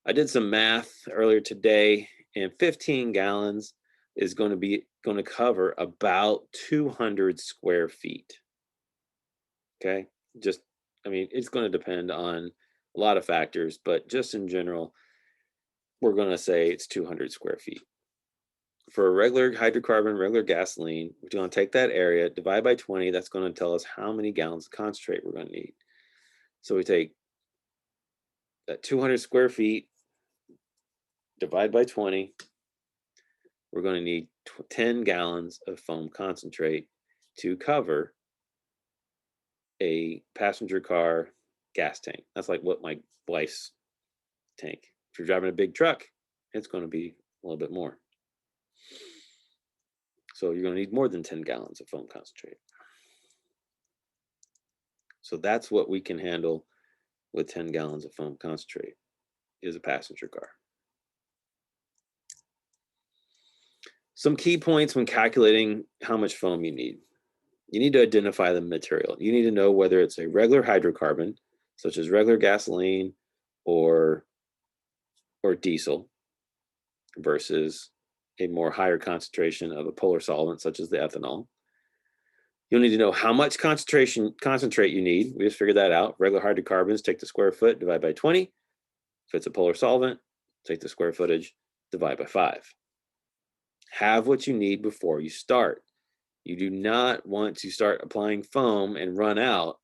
Speaker 1: I did some math earlier today, and 15 gallons is going to cover about 200 square feet. Okay, it's going to depend on a lot of factors, but just in general, we're going to say it's 200 square feet. For a regular hydrocarbon, regular gasoline, we're going to take that area, divide by 20. That's going to tell us how many gallons of concentrate we're going to need. So we take that 200 square feet, divide by 20. We're going to need 10 gallons of foam concentrate to cover a passenger car gas tank. That's like what my wife's tank. If you're driving a big truck, it's going to be a little bit more. So you're going to need more than 10 gallons of foam concentrate. So that's what we can handle with 10 gallons of foam concentrate is a passenger car. Some key points when calculating how much foam you need. You need to identify the material. You need to know whether it's a regular hydrocarbon, such as regular gasoline or diesel, versus a more higher concentration of a polar solvent, such as the ethanol. You'll need to know how much concentrate you need. We just figured that out. Regular hydrocarbons, take the square foot, divide by 20. If it's a polar solvent, take the square footage, divide by 5. Have what you need before you start. You do not want to start applying foam and run out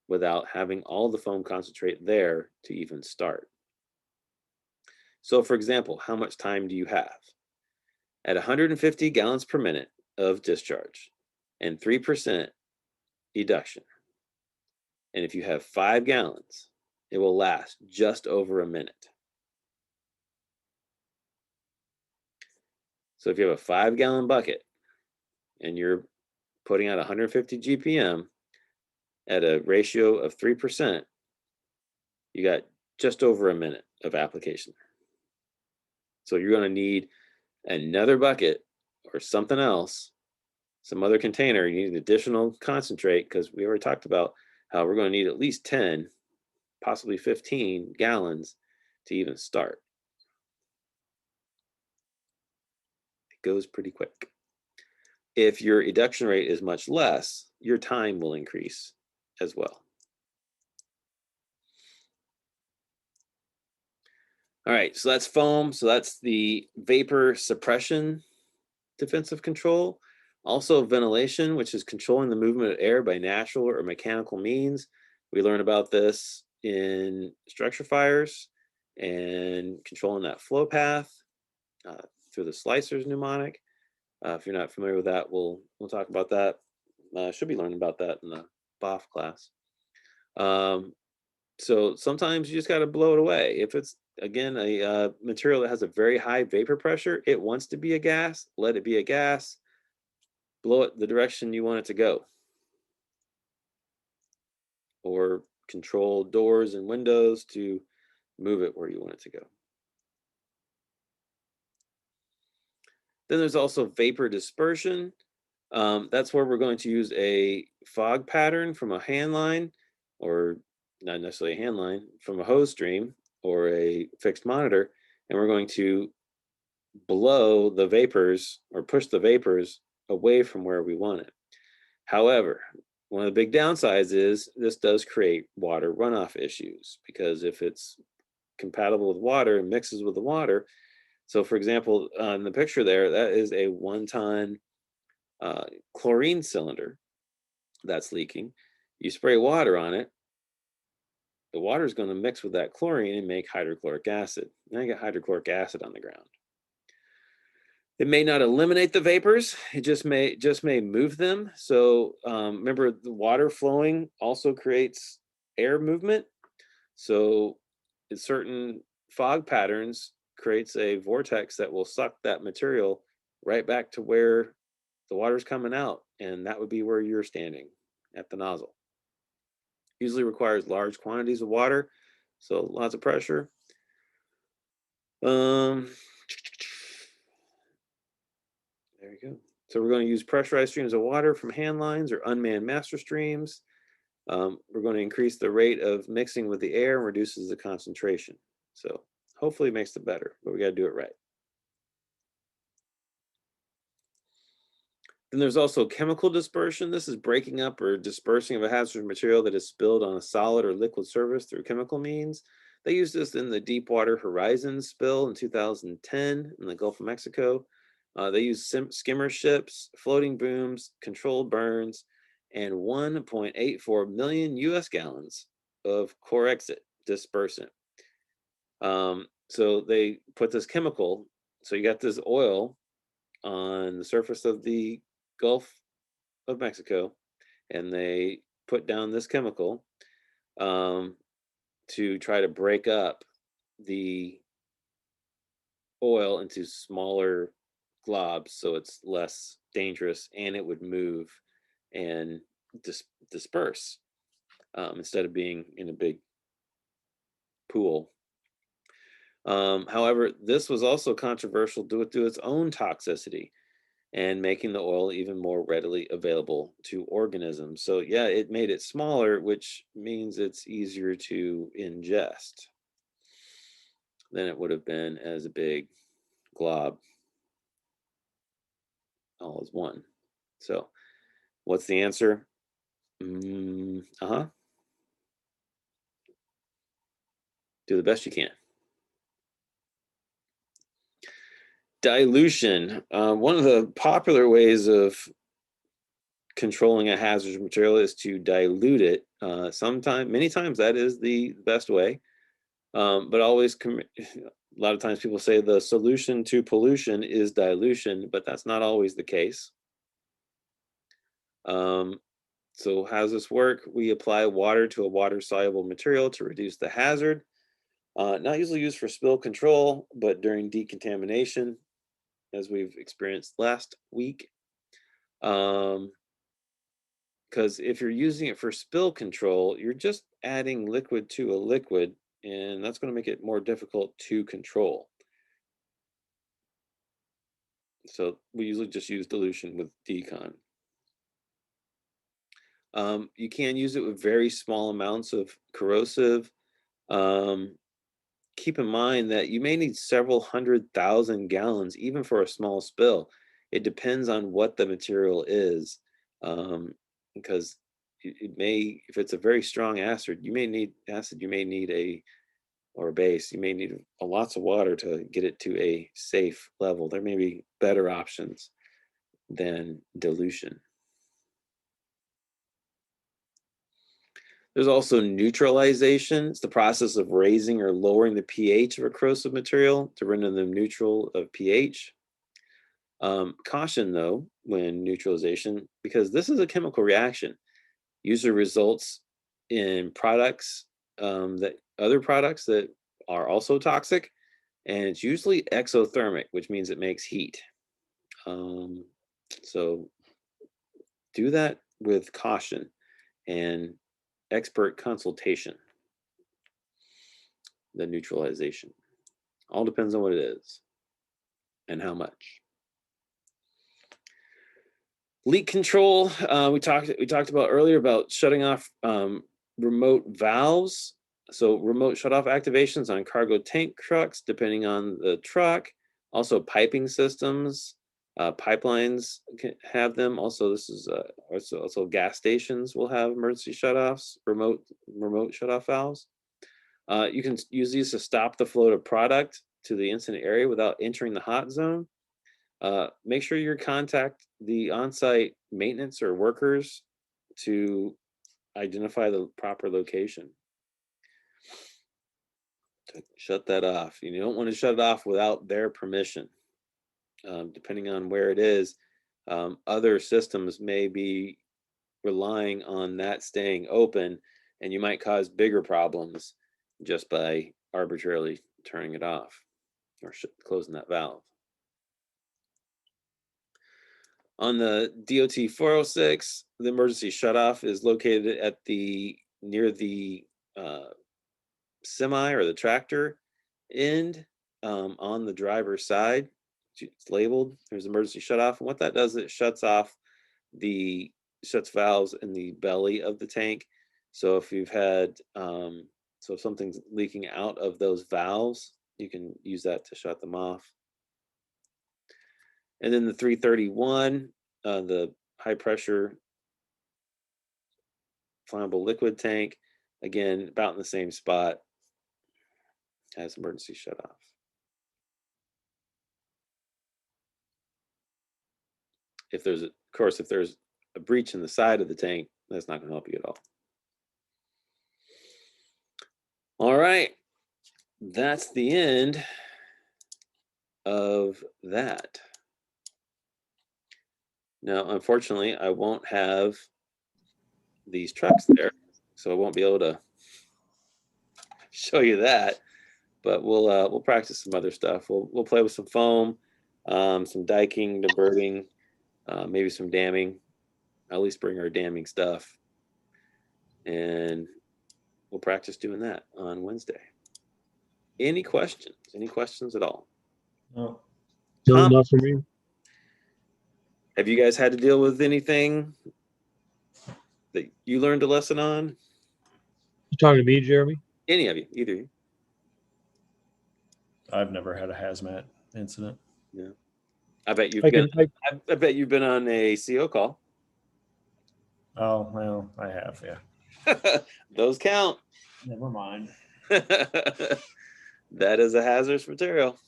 Speaker 1: without having all the foam concentrate there to even start. So for example, how much time do you have? At 150 gallons per minute of discharge and 3% eduction, and if you have 5 gallons, it will last just over a minute. So if you have a 5-gallon bucket and you're putting out 150 GPM at a ratio of 3%, you got just over a minute of application. So you're going to need another bucket or something else, some other container. You need additional concentrate because we already talked about how we're going to need at least 10, possibly 15 gallons to even start. It goes pretty quick. If your eduction rate is much less, your time will increase as well. All right, so that's foam. So that's the vapor suppression defensive control. Also ventilation, which is controlling the movement of air by natural or mechanical means. We learn about this in structure fires and controlling that flow path through the slicer's mnemonic. If you're not familiar with that, we'll talk about that. Should be learning about that in the BOF class. So sometimes you just got to blow it away. If it's Again, a material that has a very high vapor pressure, it wants to be a gas. Let it be a gas. Blow it the direction you want it to go. Or control doors and windows to move it where you want it to go. Then there's also vapor dispersion. That's where we're going to use a fog pattern from a hand line, or not necessarily a hand line, from a hose stream or a fixed monitor, and we're going to blow the vapors or push the vapors away from where we want it. However, one of the big downsides is this does create water runoff issues, because if it's compatible with water and mixes with the water, so for example, on the picture there, that is a 1-ton chlorine cylinder that's leaking. You spray water on it, the water is going to mix with that chlorine and make hydrochloric acid. Now you get hydrochloric acid on the ground. It may not eliminate the vapors. It just may move them. So remember, the water flowing also creates air movement. So in certain fog patterns creates a vortex that will suck that material right back to where the water's coming out, and that would be where you're standing at the nozzle. Usually requires large quantities of water, so lots of pressure. There you go. So we're going to use pressurized streams of water from hand lines or unmanned master streams. We're going to increase the rate of mixing with the air and reduces the concentration. So hopefully it makes it better, but we got to do it right. Then there's also chemical dispersion. This is breaking up or dispersing of a hazardous material that is spilled on a solid or liquid surface through chemical means. They used this in the Deepwater Horizon spill in 2010 in the Gulf of Mexico. They used skimmer ships, floating booms, controlled burns, and 1.84 million US gallons of Corexit dispersant. So they put this chemical, so you got this oil on the surface of the Gulf of Mexico, and they put down this chemical to try to break up the oil into smaller globs so it's less dangerous, and it would move and disperse instead of being in a big pool. However, this was also controversial due to its own toxicity and making the oil even more readily available to organisms. So yeah, it made it smaller, which means it's easier to ingest than it would have been as a big glob all as one. So what's the answer? Do the best you can. Dilution. One of the popular ways of controlling a hazardous material is to dilute it. Many times that is the best way. But always, a lot of times people say the solution to pollution is dilution, but that's not always the case. So how does this work? We apply water to a water-soluble material to reduce the hazard. Not usually used for spill control, but during decontamination, as we've experienced last week. Because if you're using it for spill control, you're just adding liquid to a liquid, and that's going to make it more difficult to control. So we usually just use dilution with decon. You can use it with very small amounts of corrosive. Keep in mind that you may need several 100,000 gallons even for a small spill. It depends on what the material is, because it may, if it's a very strong acid, you may need or a base, you may need lots of water to get it to a safe level. There may be better options than dilution. There's also neutralization. It's the process of raising or lowering the pH of a corrosive material to render them neutral of pH. Caution though, when neutralization, because this is a chemical reaction, usually results in products other products that are also toxic, and it's usually exothermic, which means it makes heat. So do that with caution and expert consultation. The neutralization all depends on what it is and how much. Leak control. We talked about earlier about shutting off remote valves. So remote shutoff activations on cargo tank trucks, depending on the truck. Also piping systems, pipelines can have them. Also, this is also gas stations will have emergency shutoffs, remote shutoff valves. You can use these to stop the flow of product to the incident area without entering the hot zone. Make sure you contact the on-site maintenance or workers to identify the proper location. To shut that off. You don't want to shut it off without their permission. Depending on where it is, other systems may be relying on that staying open, and you might cause bigger problems just by arbitrarily turning it off or closing that valve. On the DOT 406, the emergency shutoff is located at near the semi or the tractor end on the driver's side. It's labeled. There's emergency shutoff, and what that does is it shuts valves in the belly of the tank. So if you've had so if something's leaking out of those valves, you can use that to shut them off. And then the 331, the high pressure flammable liquid tank, again, about in the same spot, has emergency shutoff. If there's a breach in the side of the tank, that's not going to help you at all. All right, that's the end of that. Now, unfortunately, I won't have these trucks there, so I won't be able to show you that. But we'll practice some other stuff. We'll play with some foam, some diking, diverting, maybe some damming. At least bring our damming stuff, and we'll practice doing that on Wednesday. Any questions? Any questions at all?
Speaker 2: No.
Speaker 3: No, not for me.
Speaker 1: Have you guys had to deal with anything that you learned a lesson on?
Speaker 3: You talking to me, Jeremy?
Speaker 1: Any of you, either of you?
Speaker 2: I've never had a hazmat incident.
Speaker 1: Yeah. I bet you've
Speaker 3: I
Speaker 1: bet you've been on a CO call.
Speaker 2: Oh, well, I have, yeah.
Speaker 1: Those count.
Speaker 2: Never mind.
Speaker 1: That is a hazardous material.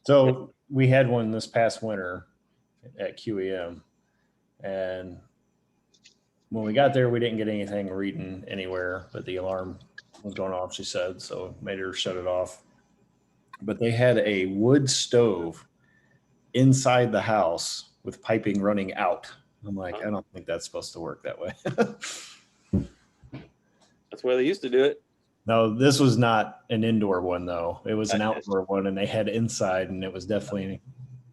Speaker 2: So we had one this past winter at QEM, and when we got there, we didn't get anything reading anywhere, but the alarm was going off, she said, so made her shut it off. But they had a wood stove inside the house with piping running out. I'm like, I don't think that's supposed to work that way.
Speaker 1: That's where they used to do it.
Speaker 2: No, this was not an indoor one, though. It was an outdoor one, and they had inside, and it was definitely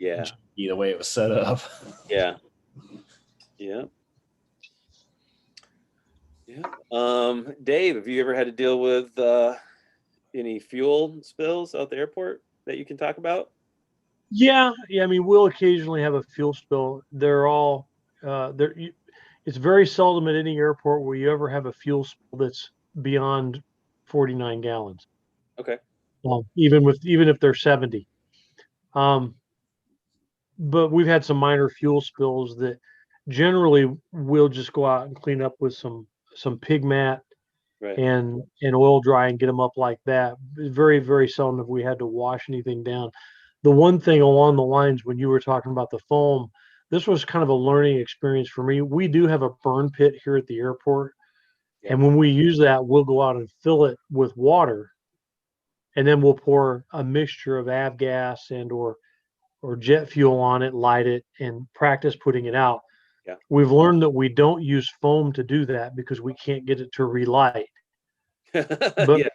Speaker 2: the way it was set up.
Speaker 1: Yeah. Dave, have you ever had to deal with any fuel spills out the airport that you can talk about?
Speaker 3: Yeah. I mean, we'll occasionally have a fuel spill. They're all it's very seldom at any airport where you ever have a fuel spill that's beyond 49 gallons.
Speaker 1: Okay.
Speaker 3: Even if they're 70. But we've had some minor fuel spills that generally we'll just go out and clean up with some pig mat,
Speaker 1: right,
Speaker 3: and oil dry and get them up like that. Very, very seldom have we had to wash anything down. The one thing along the lines when you were talking about the foam, this was kind of a learning experience for me. We do have a burn pit here at the airport. Yeah. And when we use that, we'll go out and fill it with water. And then we'll pour a mixture of avgas and or jet fuel on it, light it, and practice putting it out.
Speaker 1: Yeah.
Speaker 3: We've learned that we don't use foam to do that because we can't get it to relight. But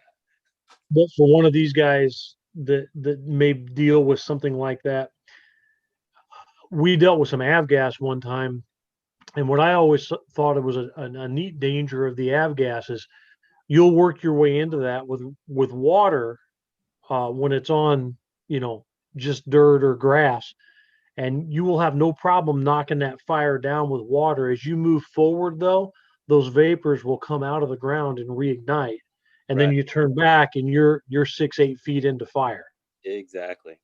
Speaker 3: but for one of these guys that may deal with something like that, we dealt with some avgas one time, and what I always thought it was a neat danger of the avgas is you'll work your way into that with water when it's on, just dirt or grass, and you will have no problem knocking that fire down with water. As you move forward, though, those vapors will come out of the ground and reignite, and then
Speaker 1: Right.
Speaker 3: you turn back and you're 6-8 feet into fire.
Speaker 1: Exactly.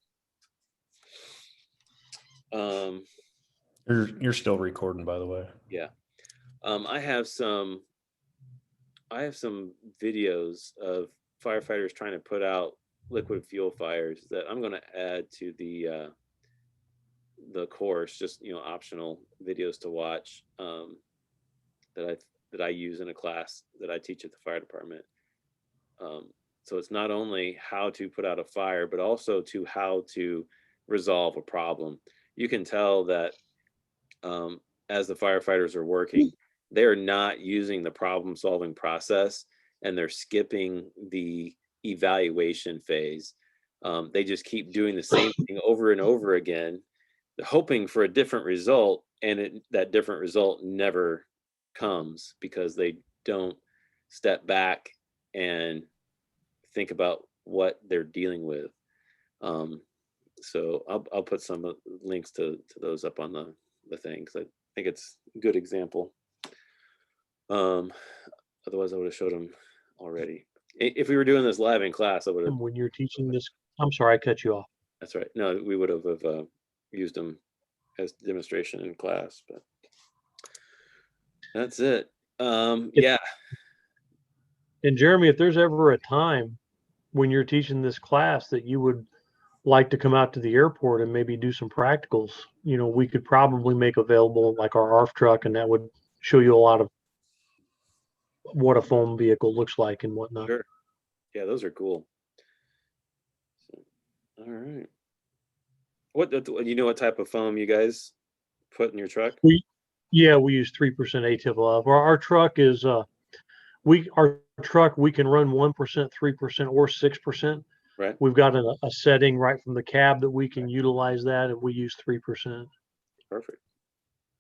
Speaker 2: You're still recording, by the way.
Speaker 1: Yeah. I have some videos of firefighters trying to put out liquid fuel fires that I'm going to add to the course, just optional videos to watch, that I use in a class that I teach at the fire department. So it's not only how to put out a fire, but also to how to resolve a problem. You can tell that as the firefighters are working, they're not using the problem solving process, and they're skipping the evaluation phase. They just keep doing the same thing over and over again, hoping for a different result, and that different result never comes because they don't step back and think about what they're dealing with. So I'll put some links to those up on the thing, because I think it's a good example. Otherwise I would have showed them already. If we were doing this live in class, I would have.
Speaker 3: When you're teaching this, I'm sorry, I cut you off.
Speaker 1: That's right. No, we would have used them as demonstration in class, but that's it. Yeah.
Speaker 3: And Jeremy, if there's ever a time when you're teaching this class that you would like to come out to the airport and maybe do some practicals, we could probably make available like our ARF truck, and that would show you a lot of what a foam vehicle looks like and whatnot.
Speaker 1: Sure. Yeah, those are cool. So, all right. What type of foam you guys put in your truck?
Speaker 3: We use 3% ATFLF. Our truck is we can run 1%, 3%, or 6%.
Speaker 1: Right.
Speaker 3: We've got a setting right from the cab that we can utilize that, and we use 3%.
Speaker 1: Perfect.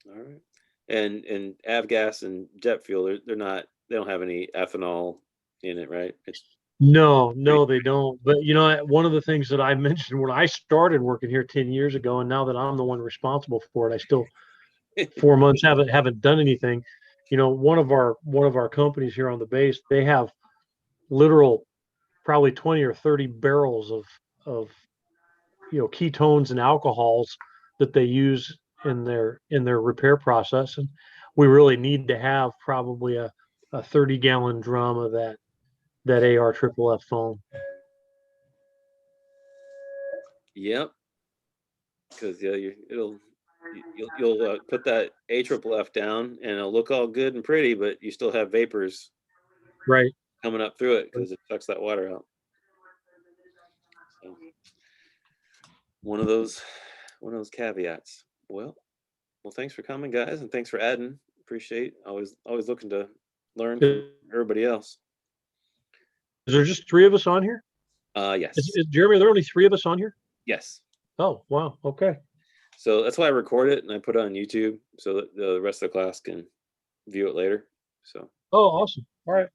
Speaker 1: All right. And avgas and jet fuel, they don't have any ethanol in it, right?
Speaker 3: No, they don't. But one of the things that I mentioned when I started working here 10 years ago, and now that I'm the one responsible for it, I still 4 months haven't done anything. One of our companies here on the base, they have literal probably 20 or 30 barrels of ketones and alcohols that they use in their repair process, and we really need to have probably a 30-gallon drum of that ARFFF foam.
Speaker 1: Yep. Because you'll put that AFFF down, and it'll look all good and pretty, but you still have vapors
Speaker 3: Right
Speaker 1: coming up through it because it sucks that water out. So one of those caveats. Well, thanks for coming, guys, and thanks for adding. Appreciate. Always looking to learn from everybody else.
Speaker 3: Is there just 3 of us on here?
Speaker 1: Yes.
Speaker 3: Jeremy, are there only 3 of us on here?
Speaker 1: Yes.
Speaker 3: Oh, wow. Okay.
Speaker 1: So that's why I record it and I put it on YouTube so that the rest of the class can view it later. So.
Speaker 3: Oh, awesome. All right.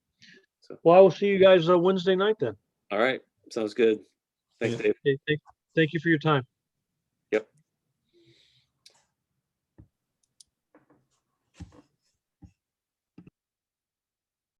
Speaker 3: So. Well, I will see you guys Wednesday night then.
Speaker 1: All right. Sounds good. Thanks, Dave.
Speaker 3: Thank you for your time.